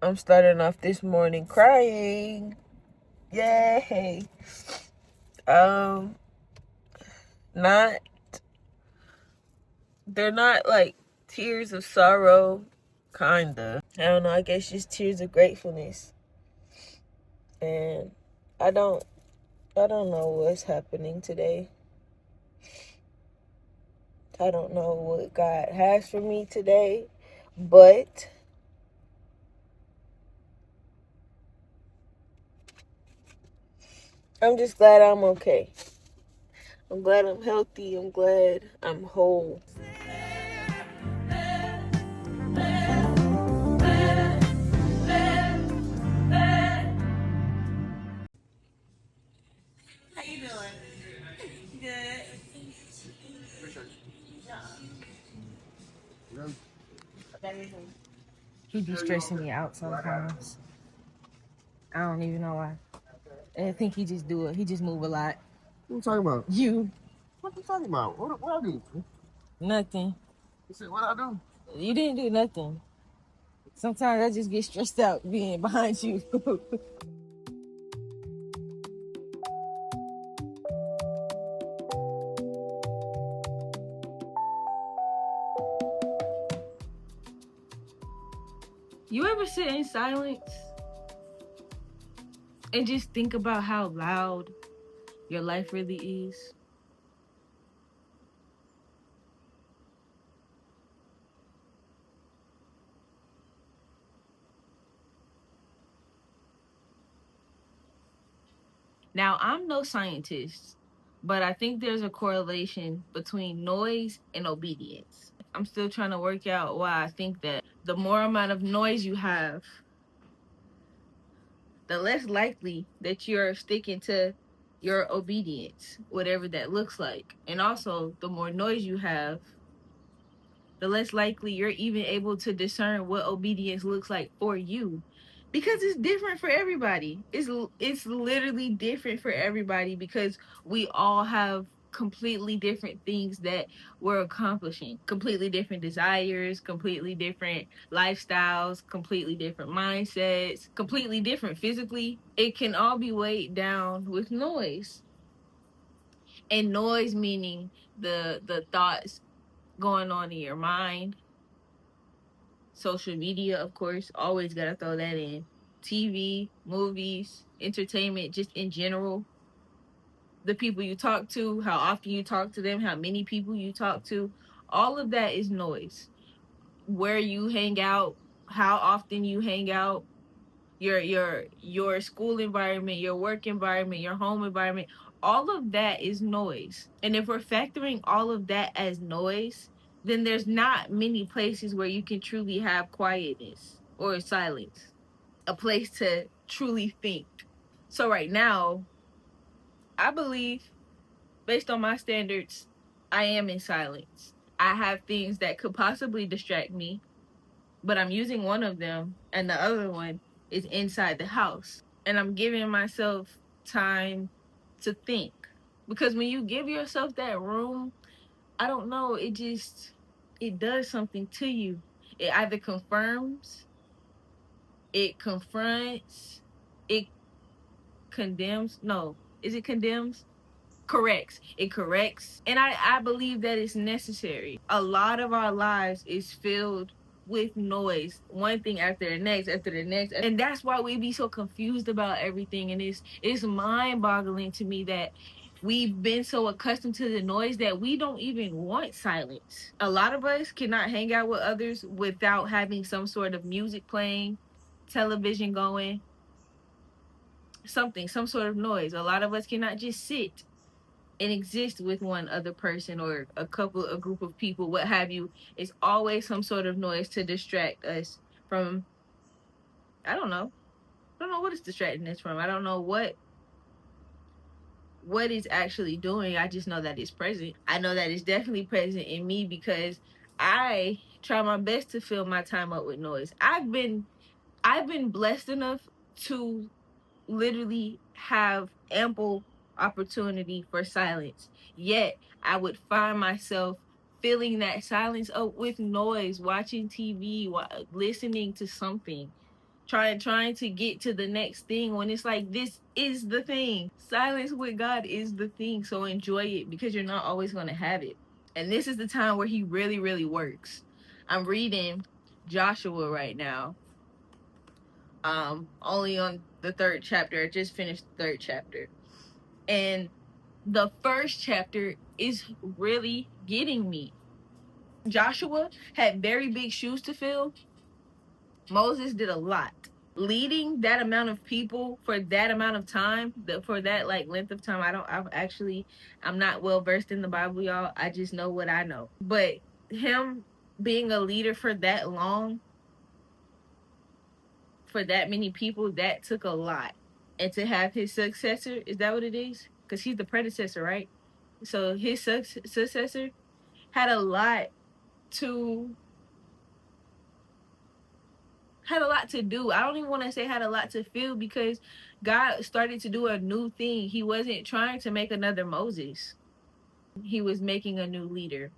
I'm starting off this morning crying. Yay. Um, not, they're not like tears of sorrow, kinda. I don't know, I guess just tears of gratefulness. And I don't, I don't know what's happening today. I don't know what God has for me today, but I'm just glad I'm okay. I'm glad I'm healthy. I'm glad I'm whole. How you doing? Good. He be stressing me out sometimes. I don't even know why. I think he just do it. He just move a lot. What you talking about? You. What you talking about? What I do? Nothing. You said what I do? You didn't do nothing. Sometimes I just get stressed out being behind you. You ever sit in silence and just think about how loud your life really is? Now, I'm no scientist, but I think there's a correlation between noise and obedience. I'm still trying to work out why I think that the more amount of noise you have, the less likely that you're sticking to your obedience, whatever that looks like. And also, the more noise you have, the less likely you're even able to discern what obedience looks like for you, because it's different for everybody. It's literally different for everybody, because we all have completely different things that we're accomplishing, completely different desires, completely different lifestyles, completely different mindsets, completely different physically. It can all be weighed down with noise. And noise meaning the thoughts going on in your mind. Social media, of course, always gotta throw that in. TV, movies, entertainment, just in general. The people you talk to, how often you talk to them, how many people you talk to, all of that is noise. Where you hang out, how often you hang out, your school environment, your work environment, your home environment, all of that is noise. And if we're factoring all of that as noise, then there's not many places where you can truly have quietness or silence, a place to truly think. So right now, I believe, based on my standards, I am in silence. I have things that could possibly distract me, but I'm using one of them and the other one is inside the house. And I'm giving myself time to think. Because when you give yourself that room, I don't know, it does something to you. It either confirms, it confronts, it condemns. No, is it condemns? Corrects. It corrects. And I believe that it's necessary. A lot of our lives is filled with noise, one thing after the next, after the next. And that's why we be so confused about everything. And it's mind boggling to me that we've been so accustomed to the noise that we don't even want silence. A lot of us cannot hang out with others without having some sort of music playing, television going, something, some sort of noise. A lot of us cannot just sit and exist with one other person or a group of people, what have you. It's always some sort of noise to distract us from, I don't know. I don't know what it's distracting us from. I don't know what it's actually doing. I just know that it's present. I know that it's definitely present in me because I try my best to fill my time up with noise. I've been blessed enough to literally have ample opportunity for silence. Yet I would find myself filling that silence up with noise, watching TV, listening to something. trying to get to the next thing when it's like, this is the thing. Silence with God is the thing. So enjoy it, because you're not always going to have it. And this is the time where he really, really works. I'm reading Joshua right now. Only on the 3rd chapter. I just finished the 3rd chapter. And the 1st chapter is really getting me. Joshua had very big shoes to fill. Moses did a lot. Leading that amount of people for that amount of time, for that like length of time, I'm not well versed in the Bible, y'all. I just know what I know. But him being a leader for that long, for that many people, that took a lot. And to have his successor, is that what it is? Because he's the predecessor, right? So his successor had a lot to do. I don't even want to say had a lot to feel, because God started to do a new thing. He wasn't trying to make another Moses. He was making a new leader.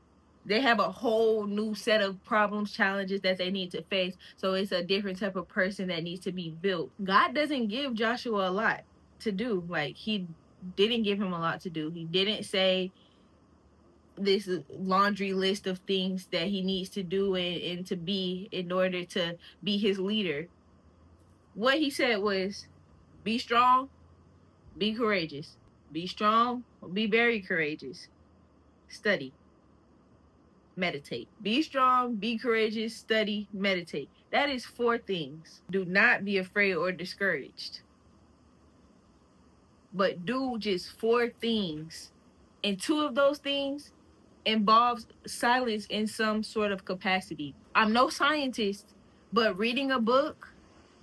They have a whole new set of problems, challenges that they need to face. So it's a different type of person that needs to be built. God doesn't give Joshua a lot to do. Like, he didn't give him a lot to do. He didn't say this laundry list of things that he needs to do and to be in order to be his leader. What he said was, be strong, be courageous. Be strong, be very courageous. Study, meditate. Be strong, be courageous, study, meditate. That is 4 things. Do not be afraid or discouraged. But do just 4 things. And 2 of those things involves silence in some sort of capacity. I'm no scientist, but reading a book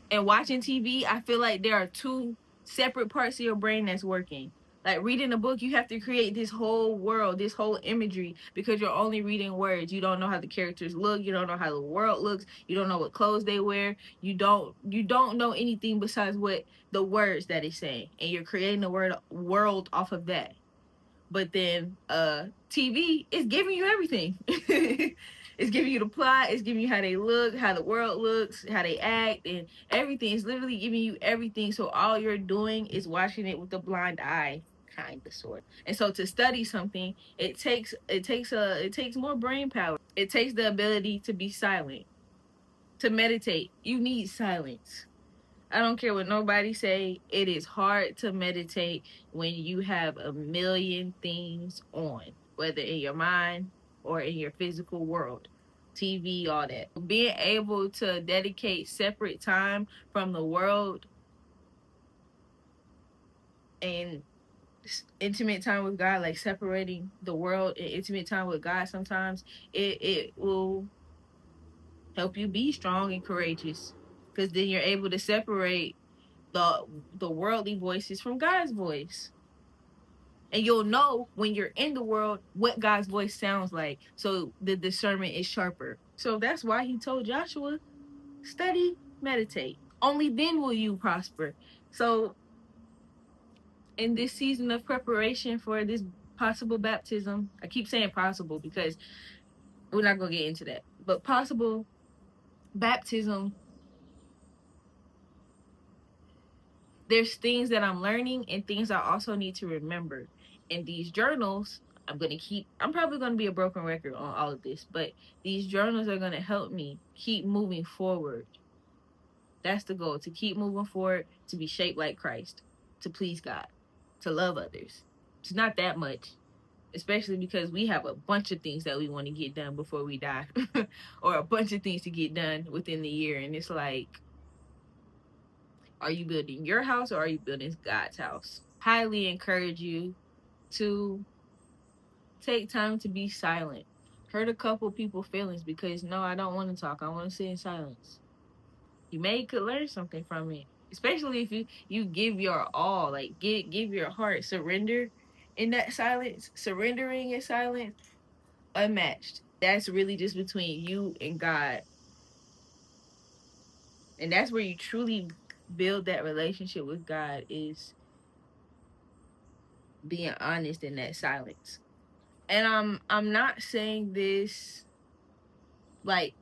and watching TV, I feel like there are 2 separate parts of your brain that's working. Like, reading a book, you have to create this whole world, this whole imagery, because you're only reading words. You don't know how the characters look. You don't know how the world looks. You don't know what clothes they wear. You don't know anything besides what the words that it's saying, and you're creating a world off of that. But then TV is giving you everything. It's giving you the plot, it's giving you how they look, how the world looks, how they act, and everything. It's literally giving you everything. So all you're doing is watching it with a blind eye, kind of, sort. And so to study something, it takes more brain power. It takes the ability to be silent. To meditate, you need silence. I don't care what nobody say. It is hard to meditate when you have a million things on, whether in your mind or in your physical world, TV, all that. Being able to dedicate separate time from the world and intimate time with God, like separating the world and intimate time with God, sometimes it will help you be strong and courageous, because then you're able to separate the worldly voices from God's voice. And you'll know when you're in the world what God's voice sounds like. So the discernment is sharper. So that's why he told Joshua, study, meditate. Only then will you prosper. So in this season of preparation for this possible baptism, I keep saying possible because we're not going to get into that, but possible baptism, there's things that I'm learning and things I also need to remember. In these journals, I'm probably going to be a broken record on all of this, but these journals are going to help me keep moving forward. That's the goal, to keep moving forward, to be shaped like Christ, to please God, to love others. It's not that much, especially because we have a bunch of things that we want to get done before we die, or a bunch of things to get done within the year. And it's like, are you building your house or are you building God's house? Highly encourage you to take time to be silent. Hurt a couple people feelings because no, I don't want to talk. I want to sit in silence. Could learn something from it. Especially if you give your all, like give your heart, surrender in that silence, surrendering in silence, unmatched. That's really just between you and God. And that's where you truly build that relationship with God, is being honest in that silence. And I'm not saying this like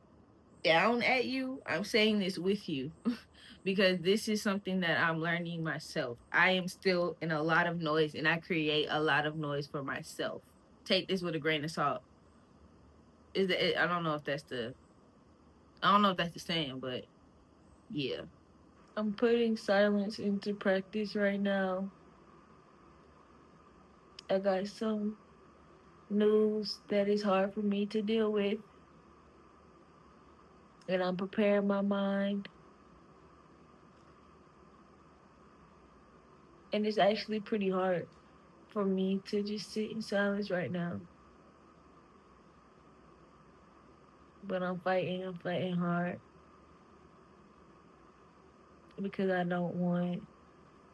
down at you. I'm saying this with you. because this is something that I'm learning myself. I am still in a lot of noise and I create a lot of noise for myself. Take this with a grain of salt. I don't know if that's the saying, but yeah. I'm putting silence into practice right now. I got some news that is hard for me to deal with, and I'm preparing my mind. And it's actually pretty hard for me to just sit in silence right now. But I'm fighting hard because I don't want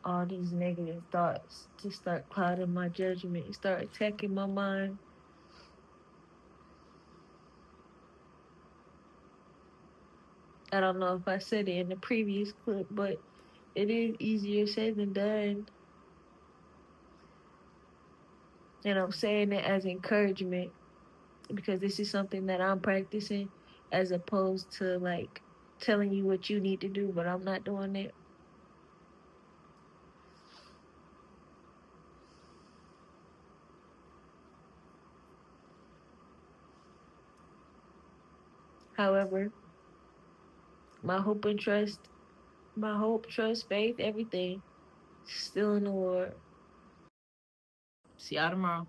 all these negative thoughts to start clouding my judgment, start attacking my mind. I don't know if I said it in the previous clip, but it is easier said than done. And I'm saying it as encouragement because this is something that I'm practicing as opposed to like telling you what you need to do, but I'm not doing it. However, my hope, trust, faith, everything still in the Lord. See y'all tomorrow.